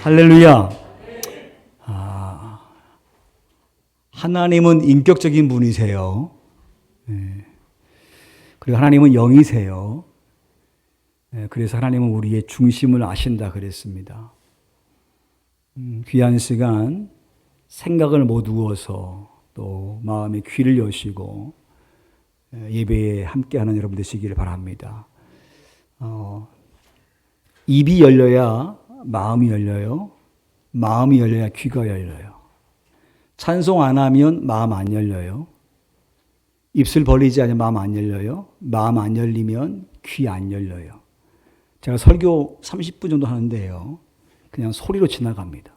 할렐루야. 하나님은 인격적인 분이세요. 그리고 하나님은 영이세요. 그래서 하나님은 우리의 중심을 아신다 그랬습니다. 귀한 시간 생각을 못 두어서 또 마음의 귀를 여시고 예배에 함께하는 여러분 되시기를 바랍니다. 입이 열려야 마음이 열려요. 마음이 열려야 귀가 열려요. 찬송 안 하면 마음 안 열려요. 입술 벌리지 않으면 마음 안 열려요. 마음 안 열리면 귀 안 열려요. 제가 설교 30분 정도 하는데요. 그냥 소리로 지나갑니다.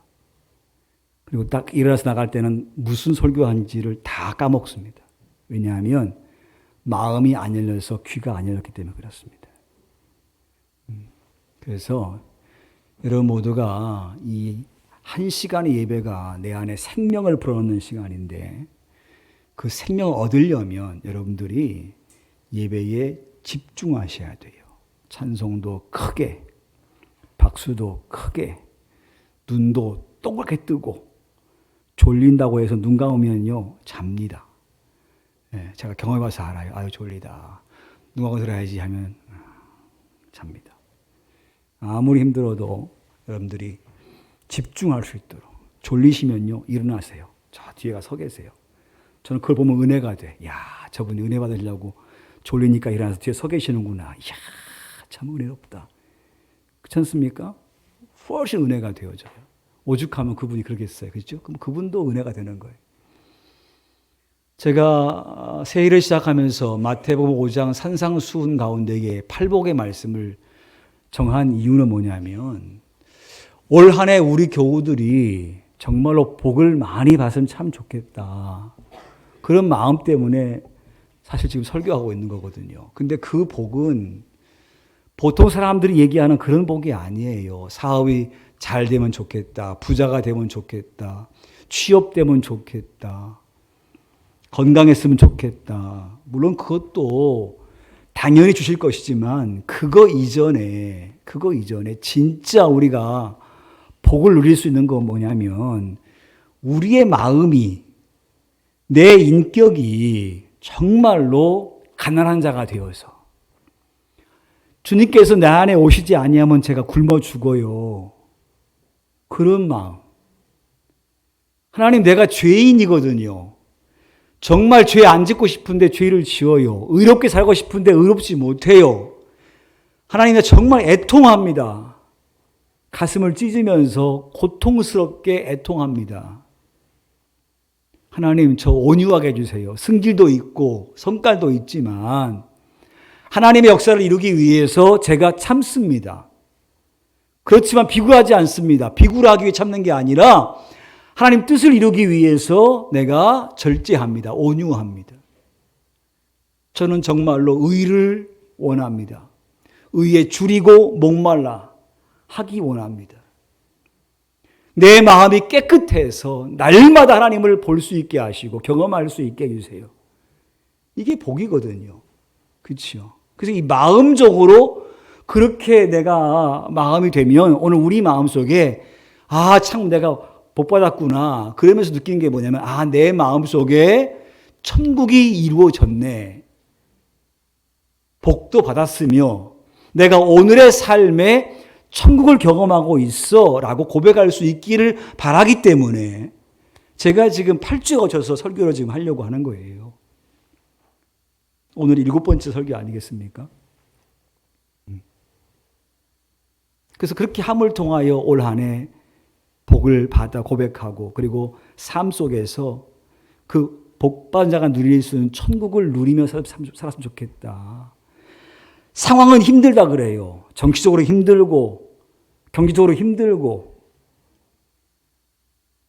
그리고 딱 일어나서 나갈 때는 무슨 설교한지를 다 까먹습니다. 왜냐하면 마음이 안 열려서 귀가 안 열렸기 때문에 그렇습니다. 그래서 여러분 모두가 이 한 시간의 예배가 내 안에 생명을 불어넣는 시간인데 그 생명을 얻으려면 여러분들이 예배에 집중하셔야 돼요. 찬송도 크게, 박수도 크게, 눈도 동그랗게 뜨고 졸린다고 해서 눈 감으면요 잡니다. 제가 경험해봐서 알아요. 아유 졸리다. 눈 감고 들어야지 하면 잡니다. 아무리 힘들어도 여러분들이 집중할 수 있도록 졸리시면요 일어나세요. 저 뒤에가 서 계세요. 저는 그걸 보면 은혜가 돼. 야, 저분이 은혜 받으려고 졸리니까 일어나서 뒤에 서 계시는구나. 이야, 참 은혜롭다. 그렇지 않습니까? 훨씬 은혜가 되어져요. 오죽하면 그분이 그러겠어요. 그렇죠? 그럼 그분도 은혜가 되는 거예요. 제가 새해를 시작하면서 마태복음 5장 산상수훈 가운데에 팔복의 말씀을 정한 이유는 뭐냐면 올 한 해 우리 교우들이 정말로 복을 많이 받으면 참 좋겠다. 그런 마음 때문에 사실 지금 설교하고 있는 거거든요. 근데 그 복은 보통 사람들이 얘기하는 그런 복이 아니에요. 사업이 잘 되면 좋겠다. 부자가 되면 좋겠다. 취업되면 좋겠다. 건강했으면 좋겠다. 물론 그것도 당연히 주실 것이지만 그거 이전에 진짜 우리가 복을 누릴 수 있는 건 뭐냐면 우리의 마음이 내 인격이 정말로 가난한 자가 되어서 주님께서 내 안에 오시지 아니하면 제가 굶어 죽어요. 그런 마음. 하나님 내가 죄인이거든요. 정말 죄 안 짓고 싶은데 죄를 지어요. 의롭게 살고 싶은데 의롭지 못해요. 하나님 나 정말 애통합니다. 가슴을 찢으면서 고통스럽게 애통합니다. 하나님 저 온유하게 해주세요. 승질도 있고 성깔도 있지만 하나님의 역사를 이루기 위해서 제가 참습니다. 그렇지만 비굴하지 않습니다. 비굴하기 위해 참는 게 아니라 하나님 뜻을 이루기 위해서 내가 절제합니다. 온유합니다. 저는 정말로 의를 원합니다. 의에 줄이고 목말라 하기 원합니다. 내 마음이 깨끗해서 날마다 하나님을 볼 수 있게 하시고 경험할 수 있게 해주세요. 이게 복이거든요. 그렇죠? 그래서 이 마음적으로 그렇게 내가 마음이 되면 오늘 우리 마음속에 참 내가 복 받았구나. 그러면서 느끼는 게 뭐냐면 내 마음속에 천국이 이루어졌네. 복도 받았으며 내가 오늘의 삶에 천국을 경험하고 있어 라고 고백할 수 있기를 바라기 때문에 제가 지금 8주에 거쳐서 설교를 지금 하려고 하는 거예요. 오늘 7번째 설교 아니겠습니까? 그래서 그렇게 함을 통하여 올 한 해 복을 받아 고백하고 그리고 삶 속에서 그 복받은 자가 누릴 수 있는 천국을 누리며 살았으면 좋겠다. 상황은 힘들다 그래요. 정치적으로 힘들고 경제적으로 힘들고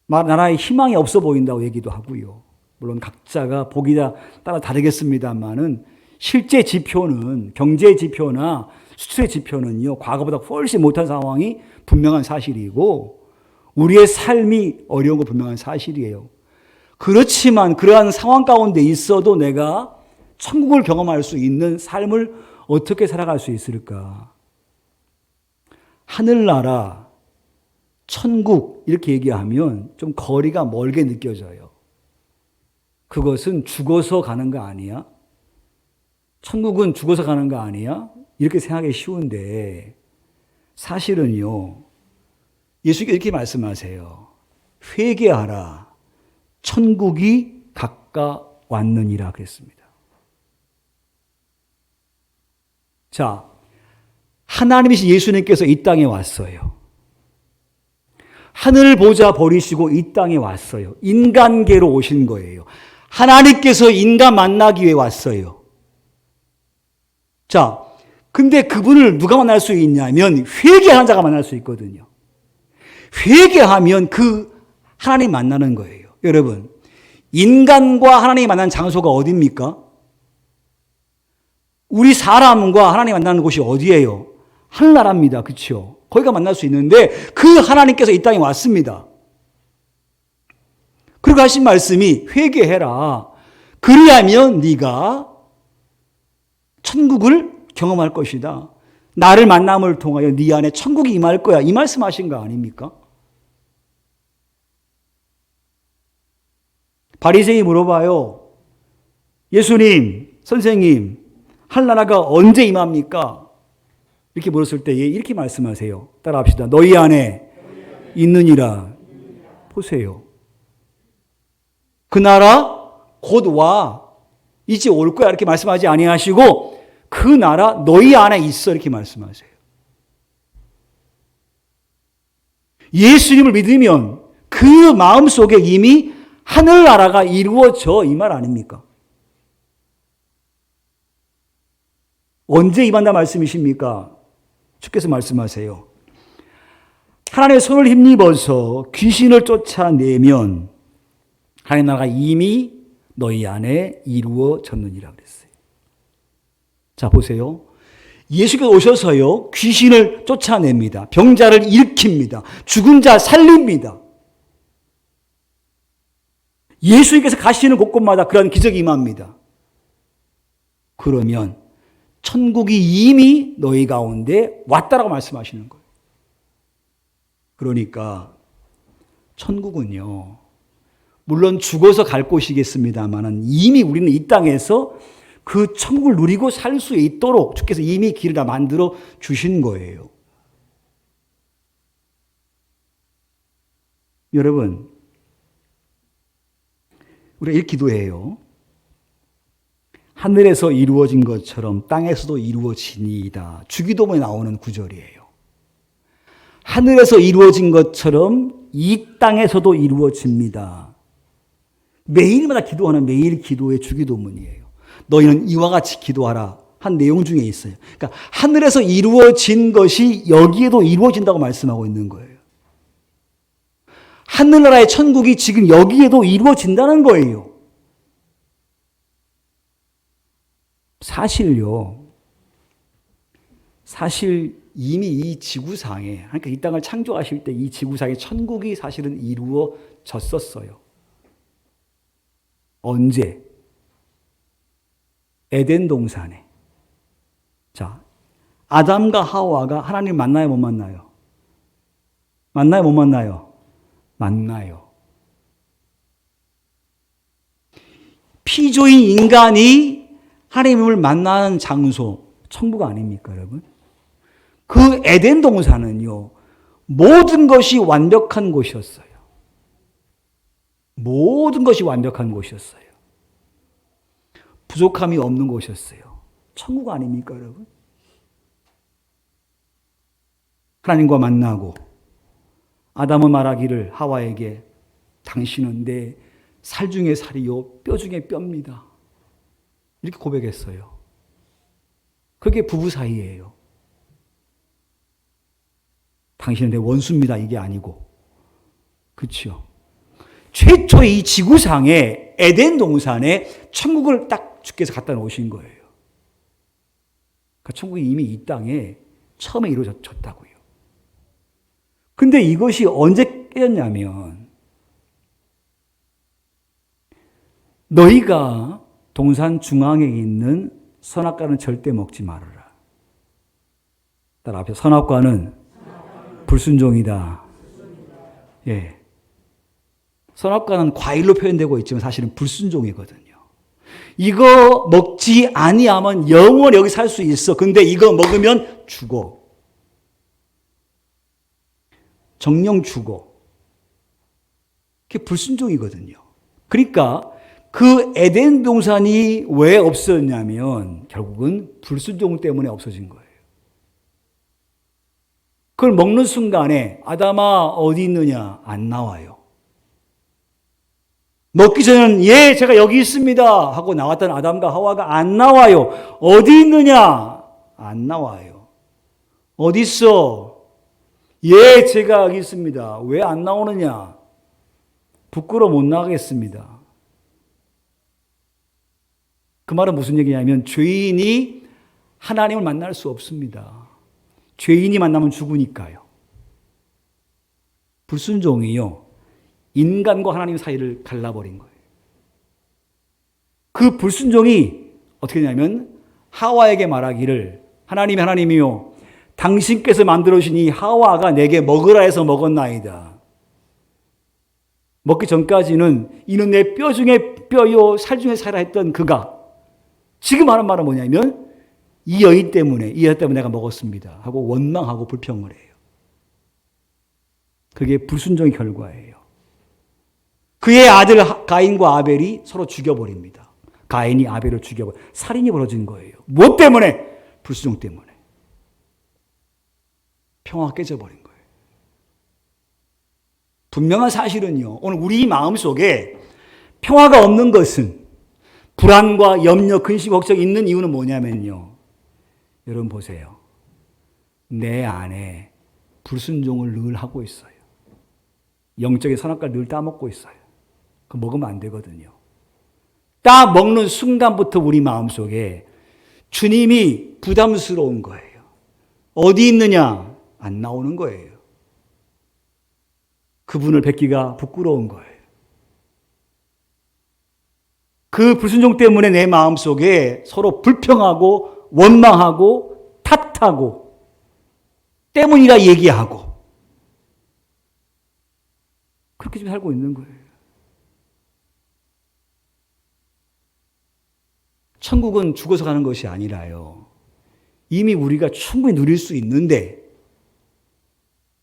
나라에 희망이 없어 보인다고 얘기도 하고요. 물론 각자가 복이 따라 다르겠습니다만은 실제 지표는 경제 지표나 수출의 지표는요. 과거보다 훨씬 못한 상황이 분명한 사실이고 우리의 삶이 어려운 거 분명한 사실이에요. 그렇지만 그러한 상황 가운데 있어도 내가 천국을 경험할 수 있는 삶을 어떻게 살아갈 수 있을까? 하늘나라, 천국 이렇게 얘기하면 좀 거리가 멀게 느껴져요. 그것은 죽어서 가는 거 아니야? 천국은 죽어서 가는 거 아니야? 이렇게 생각하기 쉬운데 사실은요. 예수님께서 이렇게 말씀하세요. 회개하라. 천국이 가까웠느니라 그랬습니다. 자, 하나님이신 예수님께서 이 땅에 왔어요. 하늘 보좌 버리시고 이 땅에 왔어요. 인간계로 오신 거예요. 하나님께서 인간 만나기 위해 왔어요. 자, 근데 그분을 누가 만날 수 있냐면 회개하는 자가 만날 수 있거든요. 회개하면 그 하나님 만나는 거예요. 여러분, 인간과 하나님이 만나는 장소가 어디입니까? 우리 사람과 하나님 만나는 곳이 어디예요? 하늘나라입니다. 그렇죠? 거기가 만날 수 있는데 그 하나님께서 이 땅에 왔습니다. 그리고 하신 말씀이 회개해라. 그리하면 네가 천국을 경험할 것이다. 나를 만남을 통하여 네 안에 천국이 임할 거야. 이 말씀하신 거 아닙니까? 바리새인이 물어봐요. 예수님, 선생님, 하늘나라가 언제 임합니까? 이렇게 물었을 때 이렇게 말씀하세요. 따라합시다. 너희 안에 있느니라. 보세요. 그 나라 곧 와. 이제 올 거야. 이렇게 말씀하지 아니하시고 그 나라 너희 안에 있어. 이렇게 말씀하세요. 예수님을 믿으면 그 마음속에 이미 하늘나라가 이루어져 이 말 아닙니까? 언제 임한다 말씀이십니까? 주께서 말씀하세요. 하나님의 손을 힘입어서 귀신을 쫓아내면 하나님 나라가 이미 너희 안에 이루어졌느니라 그랬어요. 자, 보세요. 예수께서 오셔서요, 귀신을 쫓아냅니다. 병자를 일으킵니다. 죽은 자 살립니다. 예수님께서 가시는 곳곳마다 그런 기적이 임합니다. 그러면 천국이 이미 너희 가운데 왔다라고 말씀하시는 거예요. 그러니까 천국은요, 물론 죽어서 갈 곳이겠습니다만 이미 우리는 이 땅에서 그 천국을 누리고 살 수 있도록 주께서 이미 길을 다 만들어 주신 거예요. 여러분, 우리가 이렇게 기도해요. 하늘에서 이루어진 것처럼 땅에서도 이루어지니이다. 주기도문에 나오는 구절이에요. 하늘에서 이루어진 것처럼 이 땅에서도 이루어집니다. 매일마다 기도하는 매일 기도의 주기도문이에요. 너희는 이와 같이 기도하라 한 내용 중에 있어요. 그러니까 하늘에서 이루어진 것이 여기에도 이루어진다고 말씀하고 있는 거예요. 하늘나라의 천국이 지금 여기에도 이루어진다는 거예요. 사실 이미 이 지구상에, 그러니까 이 땅을 창조하실 때 이 지구상에 천국이 사실은 이루어졌었어요. 언제? 에덴 동산에. 자, 아담과 하와가 하나님 만나요, 못 만나요? 만나요, 못 만나요? 만나요. 피조인 인간이 하나님을 만나는 장소, 천국 아닙니까, 여러분? 그 에덴 동산은요, 모든 것이 완벽한 곳이었어요. 모든 것이 완벽한 곳이었어요. 부족함이 없는 곳이었어요. 천국 아닙니까, 여러분? 하나님과 만나고 아담은 말하기를 하와에게 당신은 내 살 중에 살이요 뼈 중에 뼈입니다. 이렇게 고백했어요. 그게 부부 사이예요. 당신은 내 원수입니다. 이게 아니고. 그렇죠? 최초 이 지구상에 에덴 동산에 천국을 딱 주께서 갖다 놓으신 거예요. 그러니까 천국이 이미 이 땅에 처음에 이루어졌다고요. 근데 이것이 언제 깨졌냐면 너희가 동산 중앙에 있는 선악과는 절대 먹지 말아라. 따라 앞에 선악과는 불순종이다. 예. 선악과는 과일로 표현되고 있지만 사실은 불순종이거든요. 이거 먹지 아니하면 영원히 여기 살 수 있어. 근데 이거 먹으면 죽어. 정령 죽어. 그게 불순종이거든요. 그러니까 그 에덴 동산이 왜 없어졌냐면 결국은 불순종 때문에 없어진 거예요. 그걸 먹는 순간에 아담아 어디 있느냐? 안 나와요. 먹기 전에는 예 제가 여기 있습니다 하고 나왔던 아담과 하와가 안 나와요. 어디 있느냐? 안 나와요. 어디 있어? 예 제가 여기 있습니다. 왜 안 나오느냐? 부끄러워 못 나가겠습니다. 그 말은 무슨 얘기냐면 죄인이 하나님을 만날 수 없습니다. 죄인이 만나면 죽으니까요. 불순종이요. 인간과 하나님 사이를 갈라버린 거예요. 그 불순종이 어떻게 되냐면 하와에게 말하기를 하나님이요 당신께서 만들어주신 이 하와가 내게 먹으라 해서 먹었나이다. 먹기 전까지는 이는 내 뼈 중에 뼈요 살 중에 살아 했던 그가 지금 하는 말은 뭐냐면 이 여인 때문에 내가 먹었습니다 하고 원망하고 불평을 해요. 그게 불순종의 결과예요. 그의 아들 가인과 아벨이 서로 죽여버립니다. 가인이 아벨을 죽여버려 살인이 벌어진 거예요. 무엇 때문에? 불순종 때문에. 평화가 깨져버린 거예요. 분명한 사실은요. 오늘 우리 마음속에 평화가 없는 것은 불안과 염려, 근심, 걱정이 있는 이유는 뭐냐면요. 여러분 보세요. 내 안에 불순종을 늘 하고 있어요. 영적인 선악과를 늘 따먹고 있어요. 그거 먹으면 안 되거든요. 따먹는 순간부터 우리 마음속에 주님이 부담스러운 거예요. 어디 있느냐? 안 나오는 거예요. 그분을 뵙기가 부끄러운 거예요. 그 불순종 때문에 내 마음속에 서로 불평하고 원망하고 탓하고 때문이라 얘기하고 그렇게 지금 살고 있는 거예요. 천국은 죽어서 가는 것이 아니라요. 이미 우리가 충분히 누릴 수 있는데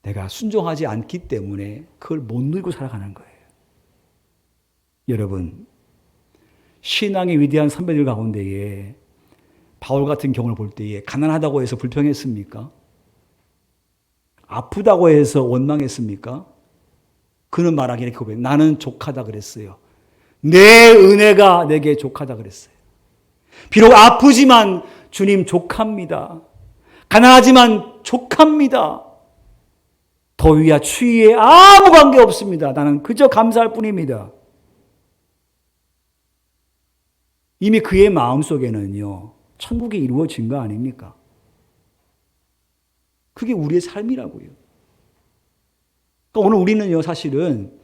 내가 순종하지 않기 때문에 그걸 못 누리고 살아가는 거예요. 여러분, 신앙의 위대한 선배들 가운데에 바울 같은 경우를 볼 때에 가난하다고 해서 불평했습니까? 아프다고 해서 원망했습니까? 그는 말하기를 고백, 나는 족하다 그랬어요. 내 은혜가 내게 족하다 그랬어요. 비록 아프지만 주님 족합니다. 가난하지만 족합니다. 더위와 추위에 아무 관계 없습니다. 나는 그저 감사할 뿐입니다. 이미 그의 마음속에는요. 천국이 이루어진 거 아닙니까? 그게 우리의 삶이라고요. 그러니까 오늘 우리는요. 사실은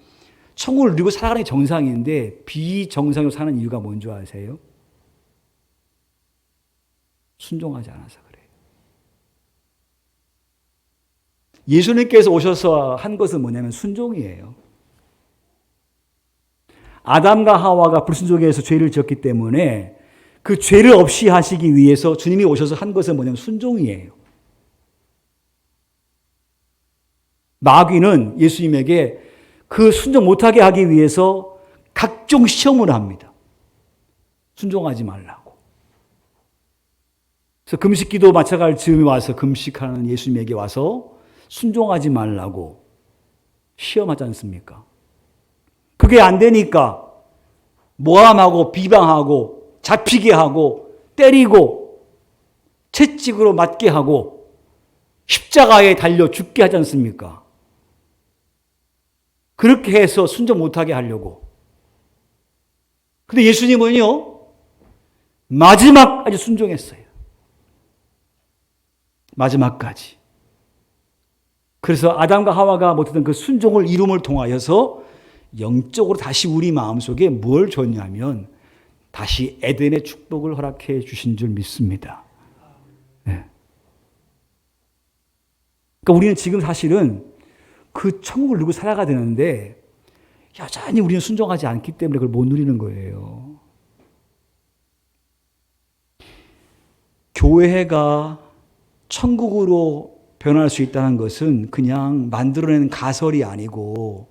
천국을 누리고 살아가는 게 정상인데 비정상으로 사는 이유가 뭔지 아세요? 순종하지 않아서 그래요. 예수님께서 오셔서 한 것은 뭐냐면 순종이에요. 아담과 하와가 불순종에서 죄를 지었기 때문에 그 죄를 없이 하시기 위해서 주님이 오셔서 한 것은 뭐냐면 순종이에요. 마귀는 예수님에게 그 순종 못하게 하기 위해서 각종 시험을 합니다. 순종하지 말라고. 그래서 금식기도 마쳐갈 즈음에 와서 금식하는 예수님에게 와서 순종하지 말라고 시험하지 않습니까? 그게 안 되니까 모함하고 비방하고 잡히게 하고 때리고 채찍으로 맞게 하고 십자가에 달려 죽게 하지 않습니까? 그렇게 해서 순종 못하게 하려고. 근데 예수님은요, 마지막까지 순종했어요. 마지막까지. 그래서 아담과 하와가 못했던 그 순종을 이룸을 통하여서 영적으로 다시 우리 마음속에 뭘 줬냐면 다시 에덴의 축복을 허락해 주신 줄 믿습니다. 네. 그러니까 우리는 지금 사실은 그 천국을 누리고 살아가야 되는데 여전히 우리는 순종하지 않기 때문에 그걸 못 누리는 거예요. 교회가 천국으로 변할 수 있다는 것은 그냥 만들어낸 가설이 아니고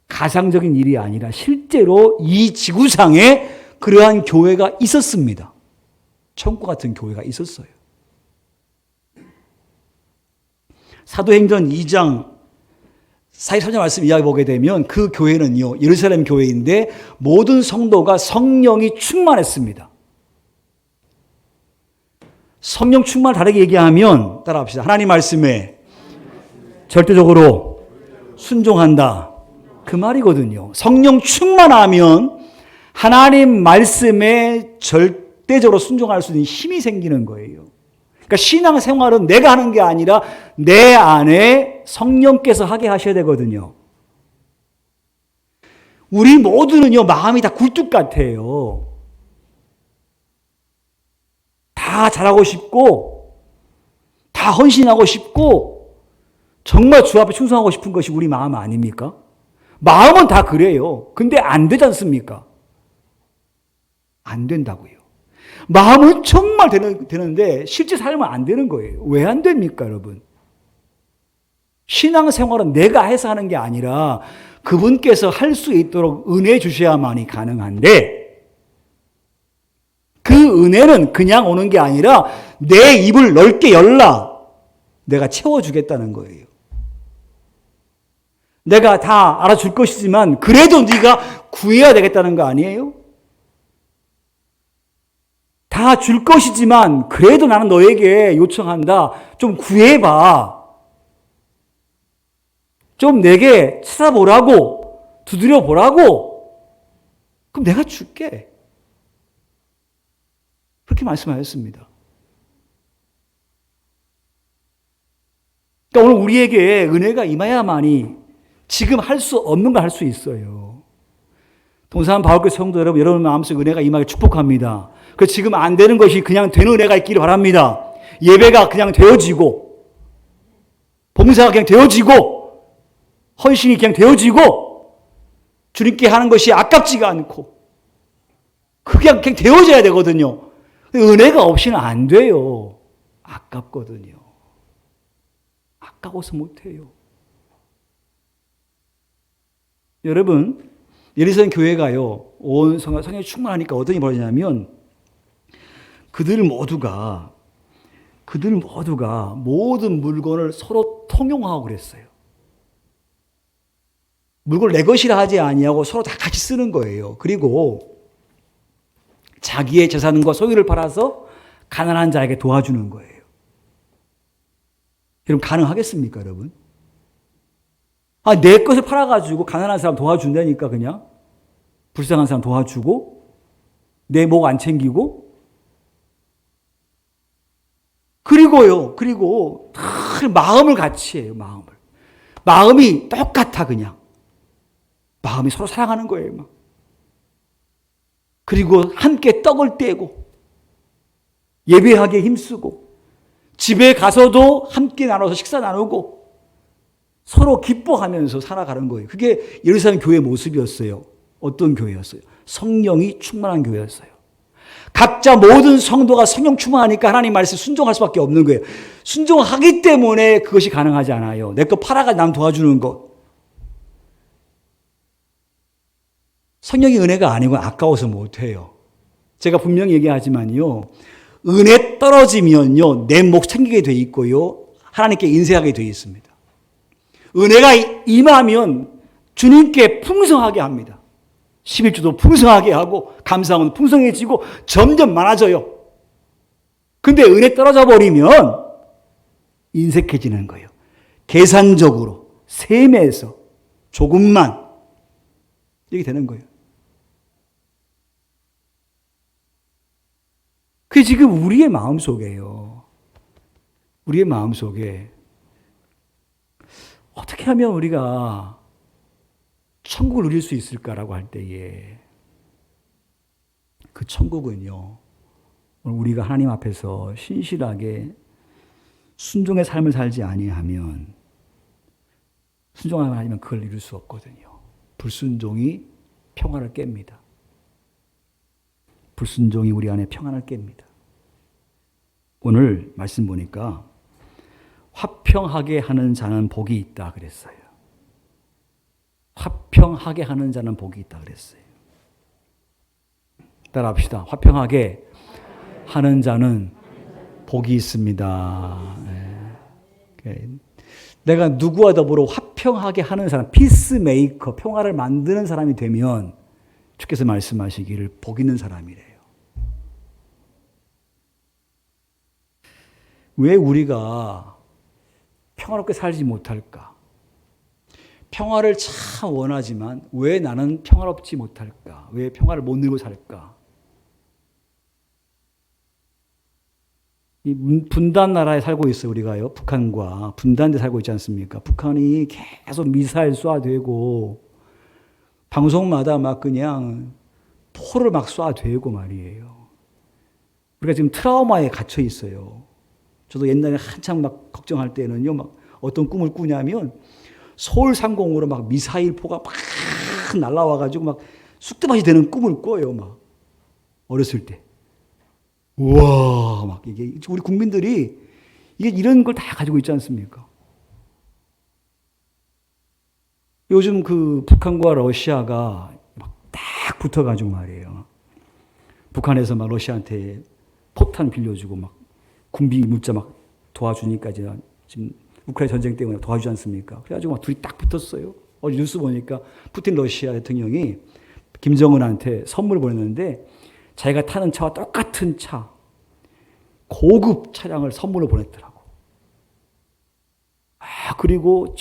가상적인 일이 아니라 실제로 이 지구상에 그러한 교회가 있었습니다. 천국 같은 교회가 있었어요. 사도행전 2장 43절 말씀 이야기 보게 되면 그 교회는요, 예루살렘 교회인데 모든 성도가 성령이 충만했습니다. 성령 충만 다르게 얘기하면 따라합시다. 하나님 말씀에 절대적으로 순종한다. 그 말이거든요. 성령 충만하면 하나님 말씀에 절대적으로 순종할 수 있는 힘이 생기는 거예요. 그러니까 신앙생활은 내가 하는 게 아니라 내 안에 성령께서 하게 하셔야 되거든요. 우리 모두는요, 마음이 다 굴뚝 같아요. 다 잘하고 싶고, 다 헌신하고 싶고, 정말 주 앞에 충성하고 싶은 것이 우리 마음 아닙니까? 마음은 다 그래요. 근데 안 되지 않습니까? 안 된다고요. 마음은 정말 되는데 실제 삶은 안 되는 거예요. 왜 안 됩니까, 여러분? 신앙생활은 내가 해서 하는 게 아니라 그분께서 할 수 있도록 은혜 주셔야만이 가능한데 그 은혜는 그냥 오는 게 아니라 내 입을 넓게 열라. 내가 채워주겠다는 거예요. 내가 다 알아줄 것이지만 그래도 네가 구해야 되겠다는 거 아니에요? 다 줄 것이지만 그래도 나는 너에게 요청한다. 좀 구해봐. 좀 내게 찾아보라고. 두드려 보라고. 그럼 내가 줄게. 그렇게 말씀하셨습니다. 그러니까 오늘 우리에게 은혜가 임해야만이 지금 할 수 없는 걸 할 수 있어요. 동사한 바울교 성도 여러분, 여러분 마음속에 은혜가 임하게 축복합니다. 그 지금 안 되는 것이 그냥 되는 은혜가 있기를 바랍니다. 예배가 그냥 되어지고, 봉사가 그냥 되어지고, 헌신이 그냥 되어지고, 주님께 하는 것이 아깝지가 않고, 그게 그냥 되어져야 되거든요. 은혜가 없이는 안 돼요. 아깝거든요. 아까워서 못해요. 여러분, 예루살렘 교회가요, 온 성령이 충만하니까 어떤 일이 벌어지냐면, 그들 모두가 모든 물건을 서로 통용하고 그랬어요. 물건을 내 것이라 하지 아니하고 서로 다 같이 쓰는 거예요. 그리고 자기의 재산과 소유를 팔아서 가난한 자에게 도와주는 거예요. 여러분, 가능하겠습니까, 여러분? 내 것을 팔아가지고 가난한 사람 도와준다니까, 그냥. 불쌍한 사람 도와주고, 내 목 안 챙기고, 그리고 마음을 같이 해요, 마음을. 마음이 똑같아, 그냥. 마음이 서로 사랑하는 거예요, 막. 그리고 함께 떡을 떼고, 예배하기에 힘쓰고, 집에 가서도 함께 나눠서 식사 나누고, 서로 기뻐하면서 살아가는 거예요. 그게 예루살렘 교회의 모습이었어요. 어떤 교회였어요? 성령이 충만한 교회였어요. 각자 모든 성도가 성령 충만하니까 하나님 말씀 순종할 수밖에 없는 거예요. 순종하기 때문에 그것이 가능하지 않아요. 내 거 팔아가 남 도와주는 것. 성령의 은혜가 아니고 아까워서 못해요. 제가 분명히 얘기하지만요, 은혜 떨어지면요, 내 목 챙기게 돼 있고요, 하나님께 인쇄하게 돼 있습니다. 은혜가 임하면 주님께 풍성하게 합니다. 11주도 풍성하게 하고 감사함은 풍성해지고 점점 많아져요. 근데 은혜 떨어져 버리면 인색해지는 거예요. 계산적으로 셈에서 조금만 이렇게 되는 거예요. 그게 지금 우리의 마음속에요. 우리의 마음속에 어떻게 하면 우리가 천국을 누릴 수 있을까라고 할 때에 그 천국은요, 우리가 하나님 앞에서 신실하게 순종의 삶을 살지 아니하면 순종하면 아니면 그걸 이룰 수 없거든요. 불순종이 평화를 깹니다. 불순종이 우리 안에 평안을 깹니다. 오늘 말씀 보니까 화평하게 하는 자는 복이 있다 그랬어요. 화평하게 하는 자는 복이 있다 그랬어요. 따라합시다. 화평하게 하는 자는 복이 있습니다. 네. 내가 누구와 더불어 화평하게 하는 사람, 피스메이커, 평화를 만드는 사람이 되면 주께서 말씀하시기를 복 있는 사람이래요. 왜 우리가 평화롭게 살지 못할까? 평화를 참 원하지만 왜 나는 평화롭지 못할까? 왜 평화를 못 누리고 살까? 이 분단 나라에 살고 있어요, 우리가요. 북한과 분단돼 살고 있지 않습니까? 북한이 계속 미사일 쏴대고 방송마다 막 그냥 포를 막 쏴대고 말이에요. 우리가 지금 트라우마에 갇혀 있어요. 저도 옛날에 한참 막 걱정할 때는요, 막 어떤 꿈을 꾸냐면 서울 상공으로 막 미사일 포가 막 날라와가지고 막 쑥대밭이 되는 꿈을 꿔요, 막 어렸을 때. 우와, 막 이게 우리 국민들이 이게 이런 걸 다 가지고 있지 않습니까? 요즘 그 북한과 러시아가 막 딱 붙어가지고 말이에요. 북한에서 막 러시아한테 포탄 빌려주고 막 군비 물자 막 도와주니까 이제 지금 우크라이나 전쟁 때문에 도와주지 않습니까? 그래가지고 막 둘이 딱 붙었어요. 어제 뉴스 보니까 푸틴 러시아 대통령이 김정은한테 선물을 보냈는데 자기가 타는 차와 똑같은 차, 고급 차량을 선물로 보냈더라고. 그리고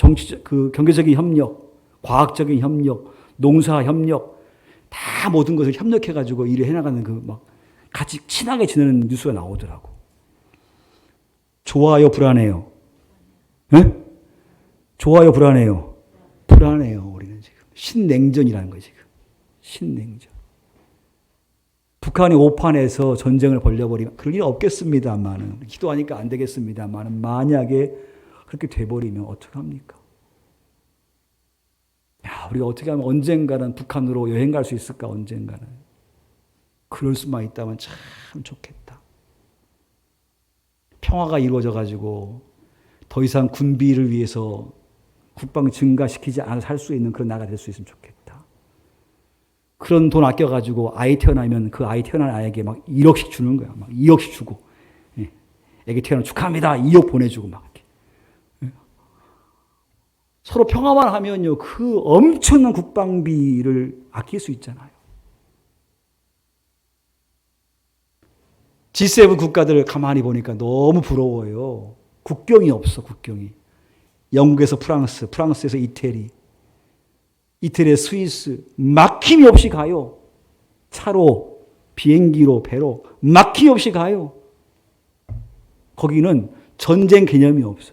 그 경제적인 협력, 과학적인 협력, 농사 협력, 다 모든 것을 협력해가지고 일을 해나가는 그 막 같이 친하게 지내는 뉴스가 나오더라고. 좋아요, 불안해요? 네? 좋아요, 불안해요? 불안해요, 우리는 지금. 신냉전이라는 거예요, 지금. 신냉전. 북한이 오판에서 전쟁을 벌려버리면, 그럴 일 없겠습니다만은, 기도하니까 안 되겠습니다만은, 만약에 그렇게 돼버리면 어떡합니까? 야, 우리가 어떻게 하면 언젠가는 북한으로 여행 갈 수 있을까, 언젠가는. 그럴 수만 있다면 참 좋겠다. 평화가 이루어져가지고, 더 이상 군비를 위해서 국방 증가시키지 않아서 살 수 있는 그런 나라가 될 수 있으면 좋겠다. 그런 돈 아껴가지고 아이 태어나면 그 아이 태어난 아이에게 막 1억씩 주는 거야. 막 2억씩 주고. 예. 애기 태어나면 축하합니다. 2억 보내주고 막. 예. 서로 평화만 하면요. 그 엄청난 국방비를 아낄 수 있잖아요. G7 국가들을 가만히 보니까 너무 부러워요. 국경이 없어, 국경이. 영국에서 프랑스, 프랑스에서 이태리, 이태리의 스위스, 막힘이 없이 가요. 차로, 비행기로, 배로, 막힘이 없이 가요. 거기는 전쟁 개념이 없어.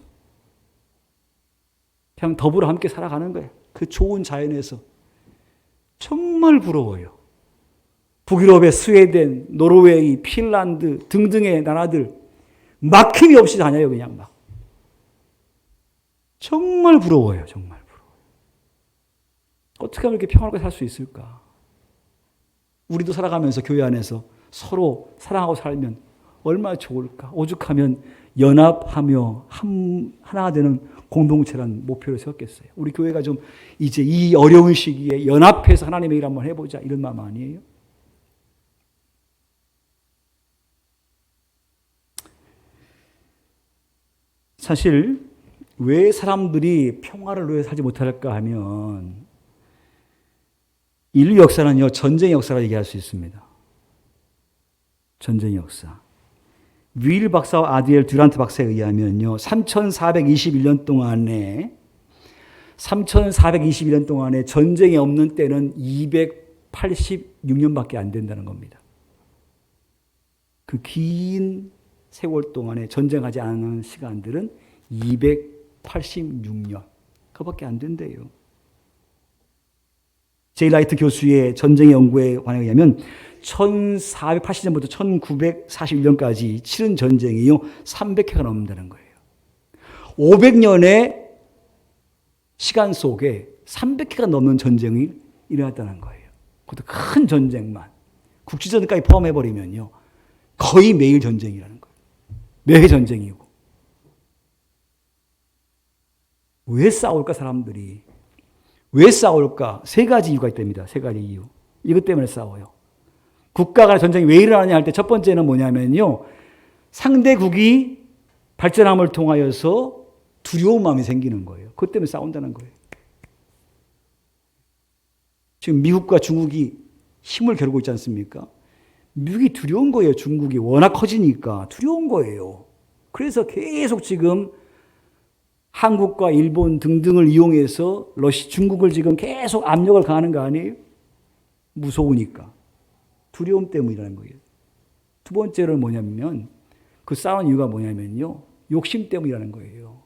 그냥 더불어 함께 살아가는 거예요. 그 좋은 자연에서. 정말 부러워요. 북유럽의 스웨덴, 노르웨이, 핀란드 등등의 나라들 막힘이 없이 다녀요, 그냥 막. 정말 부러워요, 정말 부러워요. 어떻게 하면 이렇게 평화롭게 살 수 있을까? 우리도 살아가면서 교회 안에서 서로 사랑하고 살면 얼마나 좋을까? 오죽하면 연합하며 하나가 되는 공동체라는 목표를 세웠겠어요. 우리 교회가 좀 이제 이 어려운 시기에 연합해서 하나님의 일 한번 해보자, 이런 마음 아니에요? 사실 왜 사람들이 평화를 위해 살지 못할까 하면 인류 역사는요, 전쟁의 역사라 얘기할 수 있습니다. 전쟁의 역사. 윌 박사와 아디엘 듀란트 박사에 의하면요, 3421년 동안에 전쟁이 없는 때는 286년밖에 안 된다는 겁니다. 그 긴 세월 동안에 전쟁하지 않은 시간들은 286년. 그거밖에 안 된대요. 제이 라이트 교수의 전쟁의 연구에 관해 의하면 1480년부터 1941년까지 치른 전쟁이요 300회가 넘는다는 거예요. 500년에 시간 속에 300회가 넘는 전쟁이 일어났다는 거예요. 그것도 큰 전쟁만. 국지전까지 포함해버리면요. 거의 매일 전쟁이라는 거예요. 매해 전쟁이고. 왜 싸울까, 사람들이? 왜 싸울까? 세 가지 이유가 있답니다. 세 가지 이유. 이것 때문에 싸워요. 국가 간의 전쟁이 왜 일어나냐 할 때 첫 번째는 뭐냐면요. 상대국이 발전함을 통하여서 두려운 마음이 생기는 거예요. 그것 때문에 싸운다는 거예요. 지금 미국과 중국이 힘을 겨루고 있지 않습니까? 미국이 두려운 거예요. 중국이 워낙 커지니까 두려운 거예요. 그래서 계속 지금 한국과 일본 등등을 이용해서 중국을 지금 계속 압력을 가하는 거 아니에요? 무서우니까. 두려움 때문이라는 거예요. 두 번째로는 뭐냐면 그 싸우는 이유가 뭐냐면요. 욕심 때문이라는 거예요.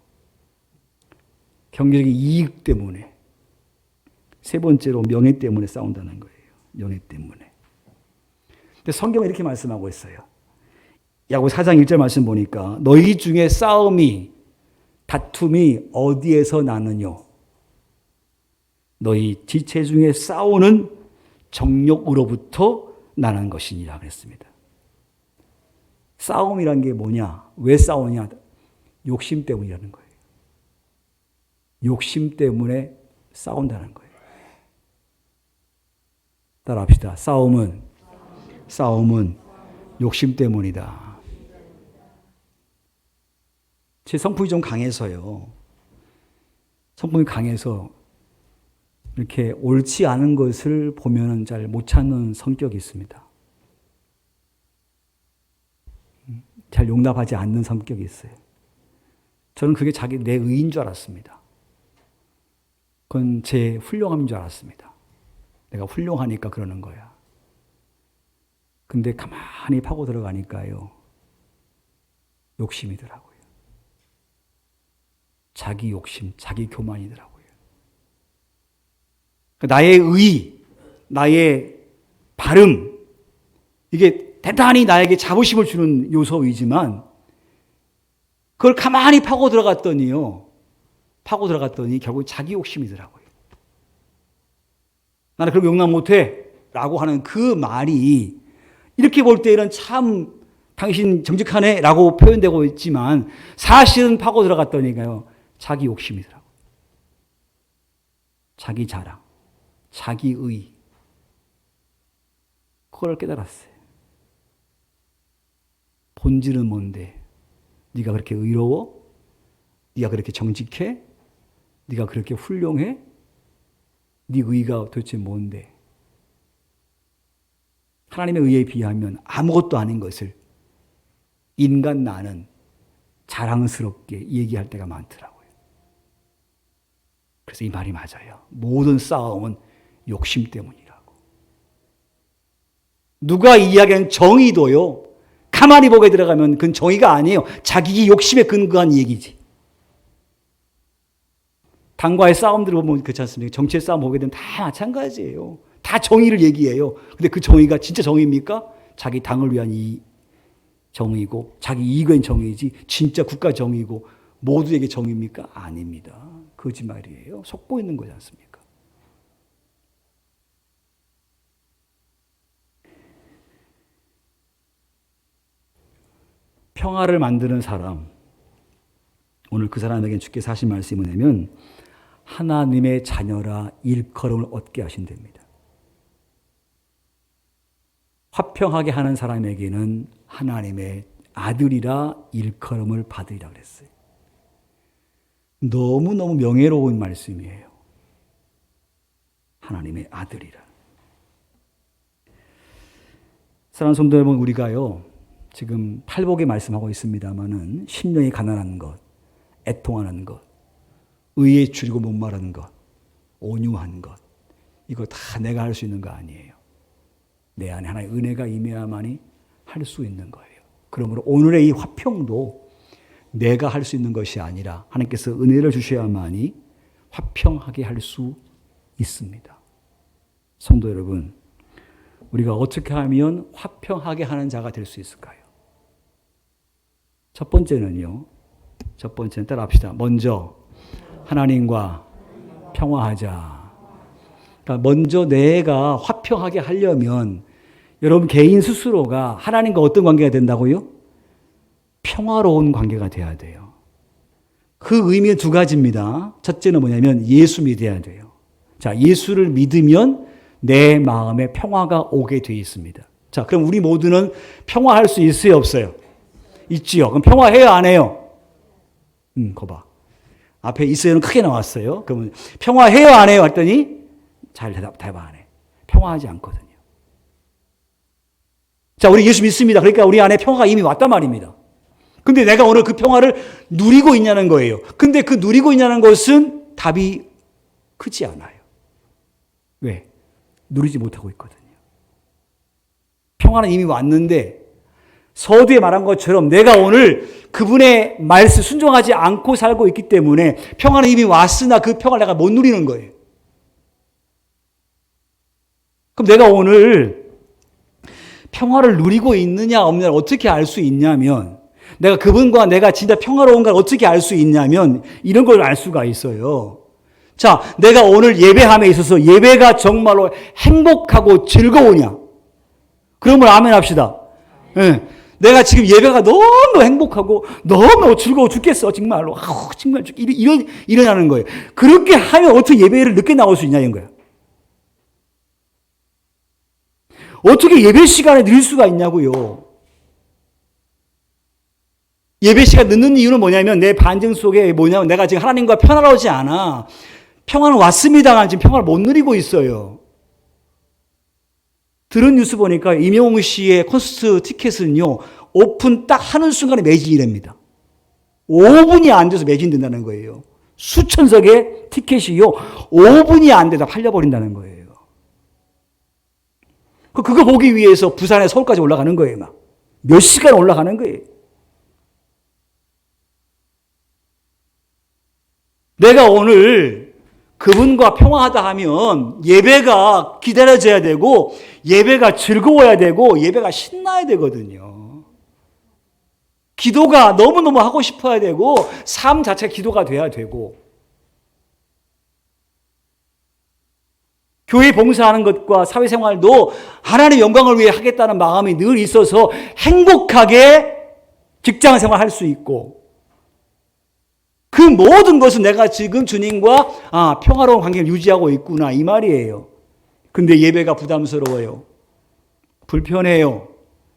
경제적인 이익 때문에. 세 번째로 명예 때문에 싸운다는 거예요. 명예 때문에. 근데 성경은 이렇게 말씀하고 있어요. 야고보 4장 1절 말씀 보니까 너희 중에 다툼이 어디에서 나느뇨? 너희 지체 중에 싸우는 정욕으로부터 나는 것이니라 그랬습니다. 싸움이란 게 뭐냐? 왜 싸우냐? 욕심 때문이라는 거예요. 욕심 때문에 싸운다는 거예요. 따라합시다. 싸움은 욕심 때문이다. 제 성품이 좀 강해서요. 성품이 강해서 이렇게 옳지 않은 것을 보면은 잘 못 찾는 성격이 있습니다. 잘 용납하지 않는 성격이 있어요. 저는 그게 내 의인 줄 알았습니다. 그건 제 훌륭함인 줄 알았습니다. 내가 훌륭하니까 그러는 거야. 근데 가만히 파고 들어가니까요. 욕심이더라고요. 자기 욕심, 자기 교만이더라고요. 나의 의, 나의 발음, 이게 대단히 나에게 자부심을 주는 요소이지만 그걸 가만히 파고 들어갔더니 결국 자기 욕심이더라고요. 나는 그런 거 용납 못해 라고 하는 그 말이 이렇게 볼 때는 참 당신 정직하네 라고 표현되고 있지만 사실은 파고 들어갔더니까요. 자기 욕심이더라고요. 자기 자랑, 자기 의. 그걸 깨달았어요. 본질은 뭔데? 네가 그렇게 의로워? 네가 그렇게 정직해? 네가 그렇게 훌륭해? 네 의가 도대체 뭔데? 하나님의 의에 비하면 아무것도 아닌 것을 인간 나는 자랑스럽게 얘기할 때가 많더라고요. 그래서 이 말이 맞아요. 모든 싸움은 욕심 때문이라고. 누가 이야기한 정의도요. 가만히 보게 들어가면 그건 정의가 아니에요. 자기 욕심에 근거한 얘기지. 당과의 싸움들을 보면 그렇지 않습니까? 정치의 싸움 보게 되면 다 마찬가지예요. 다 정의를 얘기해요. 근데 그 정의가 진짜 정의입니까? 자기 당을 위한 이 정의고 자기 이익의 정의지 진짜 국가 정의고 모두에게 정의입니까? 아닙니다. 거짓말이에요. 속고 있는 거지 않습니까? 평화를 만드는 사람, 오늘 그 사람에게 주께서 하신 말씀이 뭐냐면 하나님의 자녀라 일컬음을 얻게 하신답니다. 화평하게 하는 사람에게는 하나님의 아들이라 일컬음을 받으리라 그랬어요. 너무너무 명예로운 말씀이에요. 하나님의 아들이라. 사랑하는 성도 여러분, 우리가요 지금 팔복에 말씀하고 있습니다마는 심령이 가난한 것, 애통하는 것, 의에 줄이고 목마른 것, 온유한 것, 이거 다 내가 할 수 있는 거 아니에요. 내 안에 하나의 은혜가 임해야만이 할 수 있는 거예요. 그러므로 오늘의 이 화평도 내가 할 수 있는 것이 아니라 하나님께서 은혜를 주셔야만이 화평하게 할 수 있습니다. 성도 여러분, 우리가 어떻게 하면 화평하게 하는 자가 될 수 있을까요? 첫 번째는 따라합시다. 먼저 하나님과 평화하자. 그러니까 먼저 내가 화평하게 하려면 여러분 개인 스스로가 하나님과 어떤 관계가 된다고요? 평화로운 관계가 돼야 돼요. 그 의미는 두 가지입니다. 첫째는 뭐냐면 예수 믿어야 돼요. 자, 예수를 믿으면 내 마음에 평화가 오게 돼 있습니다. 자, 그럼 우리 모두는 평화할 수 있어요, 없어요? 있지요. 그럼 평화해요, 안 해요? 거봐. 앞에 있어요는 크게 나왔어요. 그러면 평화해요, 안 해요? 했더니 잘 대답 안 해. 평화하지 않거든요. 자, 우리 예수 믿습니다. 그러니까 우리 안에 평화가 이미 왔단 말입니다. 근데 내가 오늘 그 평화를 누리고 있냐는 거예요. 근데 그 누리고 있냐는 것은 답이 크지 않아요. 왜? 누리지 못하고 있거든요. 평화는 이미 왔는데 서두에 말한 것처럼 내가 오늘 그분의 말씀 순종하지 않고 살고 있기 때문에 평화는 이미 왔으나 그 평화를 내가 못 누리는 거예요. 그럼 내가 오늘 평화를 누리고 있느냐 없느냐를 어떻게 알 수 있냐면 내가 그분과 내가 진짜 평화로운가를 어떻게 알 수 있냐면 이런 걸 알 수가 있어요. 자, 내가 오늘 예배함에 있어서 예배가 정말로 행복하고 즐거우냐? 그러면 아멘 합시다. 네. 내가 지금 예배가 너무 행복하고 너무 즐거워 죽겠어. 정말로. 정말 이러냐는 거예요. 그렇게 하면 어떻게 예배를 늦게 나올 수 있냐는 거예요. 어떻게 예배 시간에 늦을 수가 있냐고요. 예배 시간 늦는 이유는 뭐냐면 내 반증 속에 뭐냐면 내가 지금 하나님과 평화로우지 않아. 평화는 왔습니다만 지금 평화를 못 누리고 있어요. 들은 뉴스 보니까 임영웅 씨의 콘서트 티켓은요. 오픈 딱 하는 순간에 매진이랍니다. 5분이 안 돼서 매진된다는 거예요. 수천 석의 티켓이요. 5분이 안 돼서 팔려버린다는 거예요. 그거 보기 위해서 부산에 서울까지 올라가는 거예요. 막. 몇 시간 올라가는 거예요. 내가 오늘 그분과 평화하다 하면 예배가 기다려져야 되고 예배가 즐거워야 되고 예배가 신나야 되거든요. 기도가 너무너무 하고 싶어야 되고 삶 자체가 기도가 돼야 되고 교회 봉사하는 것과 사회생활도 하나님의 영광을 위해 하겠다는 마음이 늘 있어서 행복하게 직장생활 할 수 있고 그 모든 것은 내가 지금 주님과 평화로운 관계를 유지하고 있구나 이 말이에요. 근데 예배가 부담스러워요. 불편해요.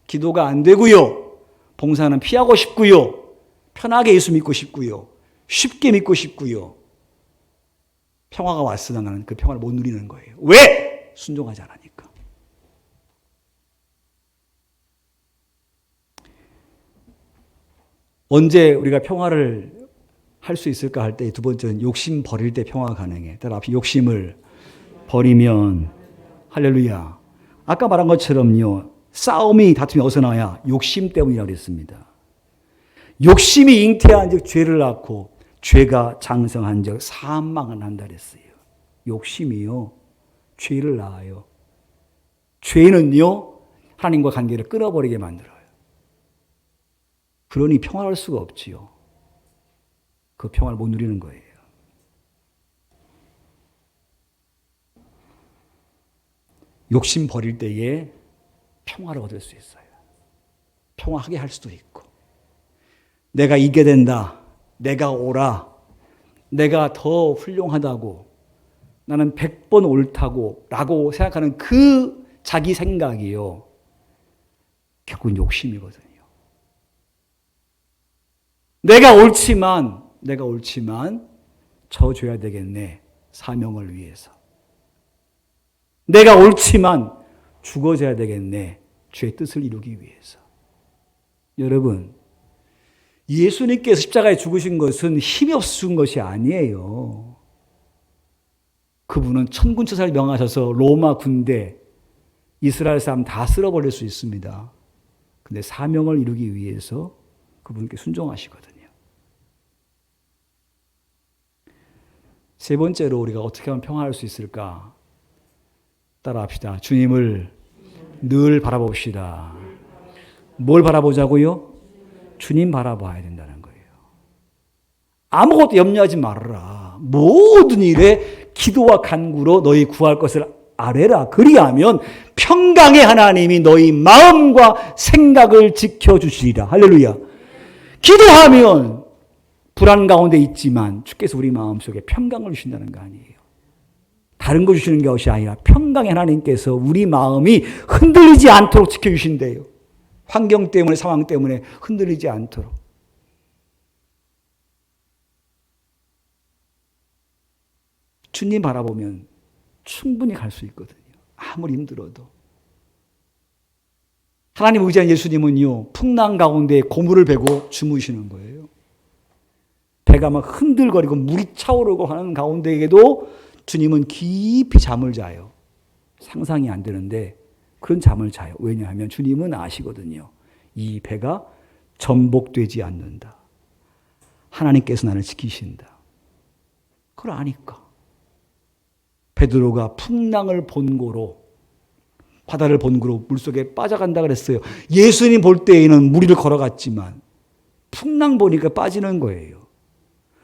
기도가 안 되고요. 봉사는 피하고 싶고요. 편하게 예수 믿고 싶고요. 쉽게 믿고 싶고요. 평화가 왔으나 나는 그 평화를 못 누리는 거예요. 왜? 순종하지 않으니까. 언제 우리가 평화를 할 수 있을까 할 때 두 번째는 욕심 버릴 때 평화가 가능해. 따라 앞에 욕심을 버리면 할렐루야. 아까 말한 것처럼요. 싸움이 다툼이 어디서 나와야? 욕심 때문이라고 그랬습니다. 욕심이 잉태한 즉 죄를 낳고 죄가 장성한 즉 사망을 한다 그랬어요. 욕심이요. 죄를 낳아요. 죄는요. 하나님과 관계를 끊어버리게 만들어요. 그러니 평화할 수가 없지요. 그 평화를 못 누리는 거예요. 욕심 버릴 때에 평화를 얻을 수 있어요. 평화하게 할 수도 있고. 내가 이게 된다. 내가 옳아. 내가 더 훌륭하다고. 나는 100번 옳다고 라고 생각하는 그 자기 생각이요. 결국은 욕심이거든요. 내가 옳지만 져줘야 되겠네. 사명을 위해서. 내가 옳지만 죽어줘야 되겠네. 주의 뜻을 이루기 위해서. 여러분, 예수님께서 십자가에 죽으신 것은 힘이 없어 죽은 것이 아니에요. 그분은 천군천사를 명하셔서 로마 군대, 이스라엘 사람 다 쓸어버릴 수 있습니다. 근데 사명을 이루기 위해서 그분께 순종하시거든요. 세 번째로 우리가 어떻게 하면 평화할 수 있을까? 따라합시다. 주님을 늘 바라봅시다. 뭘 바라보자고요? 주님 바라봐야 된다는 거예요. 아무것도 염려하지 말아라. 모든 일에 기도와 간구로 너희 구할 것을 아뢰라. 그리하면 평강의 하나님이 너희 마음과 생각을 지켜주시리라. 할렐루야. 기도하면 불안 가운데 있지만 주께서 우리 마음속에 평강을 주신다는 거 아니에요. 다른 거 주시는 것이 아니라 평강의 하나님께서 우리 마음이 흔들리지 않도록 지켜주신대요. 환경 때문에, 상황 때문에 흔들리지 않도록. 주님 바라보면 충분히 갈 수 있거든요. 아무리 힘들어도. 하나님 의지한 예수님은요, 풍랑 가운데 고물을 베고 주무시는 거예요. 배가 막 흔들거리고 물이 차오르고 하는 가운데에도 주님은 깊이 잠을 자요. 상상이 안 되는데 그런 잠을 자요. 왜냐하면 주님은 아시거든요. 이 배가 전복되지 않는다. 하나님께서 나를 지키신다. 그걸 아니까. 베드로가 풍랑을 본고로, 바다를 본고로 물속에 빠져간다 그랬어요. 예수님 볼 때에는 물 위를 걸어갔지만 풍랑 보니까 빠지는 거예요.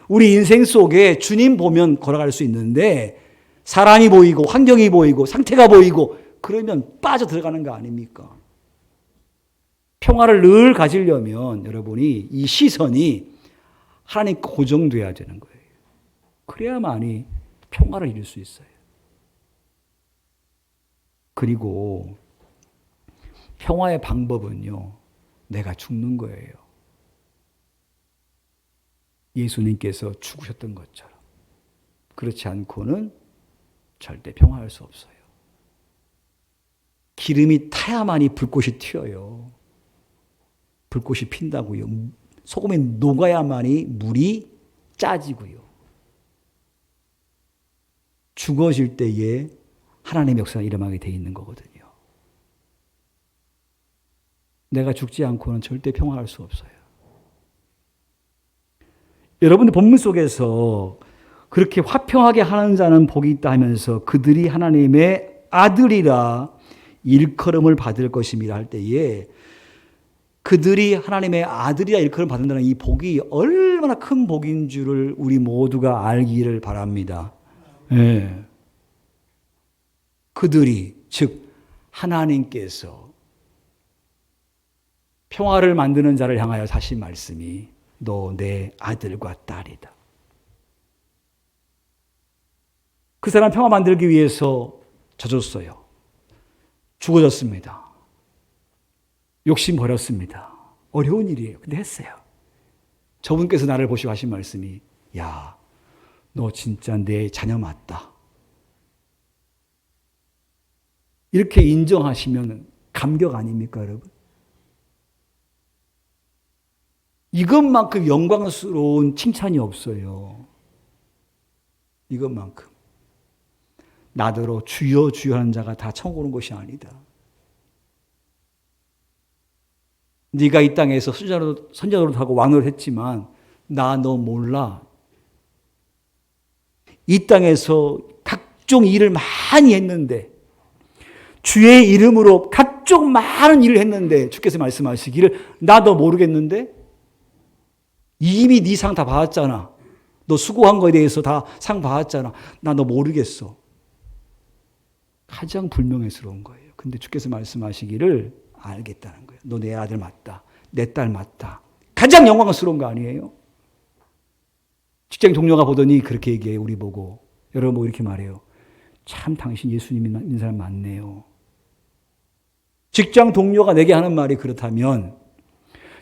우리 인생 속에 주님 보면 걸어갈 수 있는데 사람이 보이고 환경이 보이고 상태가 보이고 그러면 빠져 들어가는 거 아닙니까? 평화를 늘 가지려면 여러분이 이 시선이 하나님 고정돼야 되는 거예요. 그래야만이 평화를 이룰 수 있어요. 그리고 평화의 방법은요, 내가 죽는 거예요. 예수님께서 죽으셨던 것처럼. 그렇지 않고는 절대 평화할 수 없어요. 기름이 타야만이 불꽃이 튀어요. 불꽃이 핀다고요. 소금이 녹아야만이 물이 짜지고요. 죽어질 때에 하나님의 역사가 일어나게 돼 있는 거거든요. 내가 죽지 않고는 절대 평화할 수 없어요. 여러분들 본문 속에서 그렇게 화평하게 하는 자는 복이 있다 하면서 그들이 하나님의 아들이라 일컬음을 받을 것임이라 할 때에 그들이 하나님의 아들이라 일컬음 받는다는 이 복이 얼마나 큰 복인 줄을 우리 모두가 알기를 바랍니다. 네. 그들이, 즉 하나님께서 평화를 만드는 자를 향하여 하신 말씀이 너 내 아들과 딸이다. 그 사람 평화 만들기 위해서 져줬어요. 죽어졌습니다. 욕심 버렸습니다. 어려운 일이에요. 근데 했어요. 저분께서 나를 보시고 하신 말씀이 야, 너 진짜 내 자녀 맞다. 이렇게 인정하시면 감격 아닙니까, 여러분? 이것만큼 영광스러운 칭찬이 없어요. 이것만큼. 나더러 주여 주여 하는 자가 다 천국 오는 것이 아니다. 네가 이 땅에서 선지자 노릇하고 왕 노릇했지만 나 너 몰라. 이 땅에서 각종 일을 많이 했는데 주의 이름으로 각종 많은 일을 했는데 주께서 말씀하시기를 나 너 모르겠는데 이미 네 상 다 받았잖아. 너 수고한 거에 대해서 다 상 받았잖아. 나 너 모르겠어. 가장 불명예스러운 거예요. 근데 주께서 말씀하시기를 알겠다는 거예요. 너 내 아들 맞다. 내 딸 맞다. 가장 영광스러운 거 아니에요? 직장 동료가 보더니 그렇게 얘기해요. 우리 보고. 여러분 보고 이렇게 말해요. 참 당신 예수님 믿는 사람 많네요. 직장 동료가 내게 하는 말이 그렇다면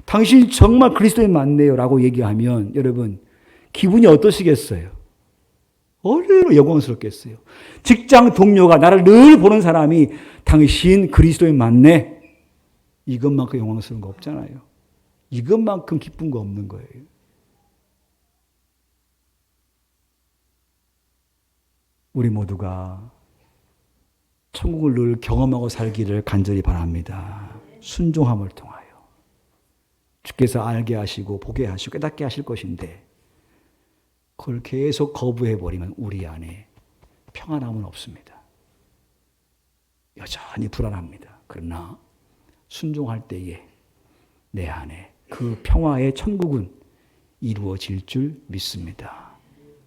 당신 정말 그리스도인 맞네요 라고 얘기하면 여러분 기분이 어떠시겠어요? 얼마나 영광스럽겠어요. 직장 동료가 나를 늘 보는 사람이 당신 그리스도인 맞네. 이것만큼 영광스러운 거 없잖아요. 이것만큼 기쁜 거 없는 거예요. 우리 모두가 천국을 늘 경험하고 살기를 간절히 바랍니다. 순종함을 통하여. 주께서 알게 하시고 보게 하시고 깨닫게 하실 것인데 그걸 계속 거부해버리면 우리 안에 평안함은 없습니다. 여전히 불안합니다. 그러나 순종할 때에 내 안에 그 평화의 천국은 이루어질 줄 믿습니다.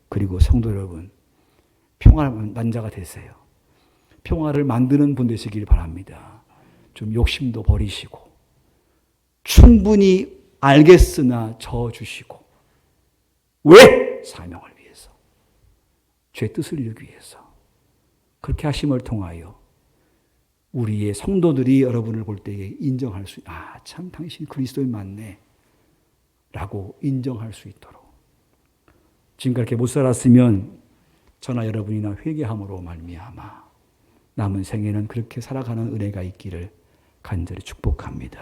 그리고 성도 여러분, 평화만 자가 되세요. 평화를 만드는 분 되시길 바랍니다. 좀 욕심도 버리시고 충분히 알겠으나 저어주시고 왜? 사명을 위해서. 죄 뜻을 이루기 위해서. 그렇게 하심을 통하여 우리의 성도들이 여러분을 볼 때에 인정할 수, 참 당신 그리스도인 맞네 라고 인정할 수 있도록. 지금 그렇게 못 살았으면 저나 여러분이나 회개함으로 말미암아 남은 생에는 그렇게 살아가는 은혜가 있기를 간절히 축복합니다.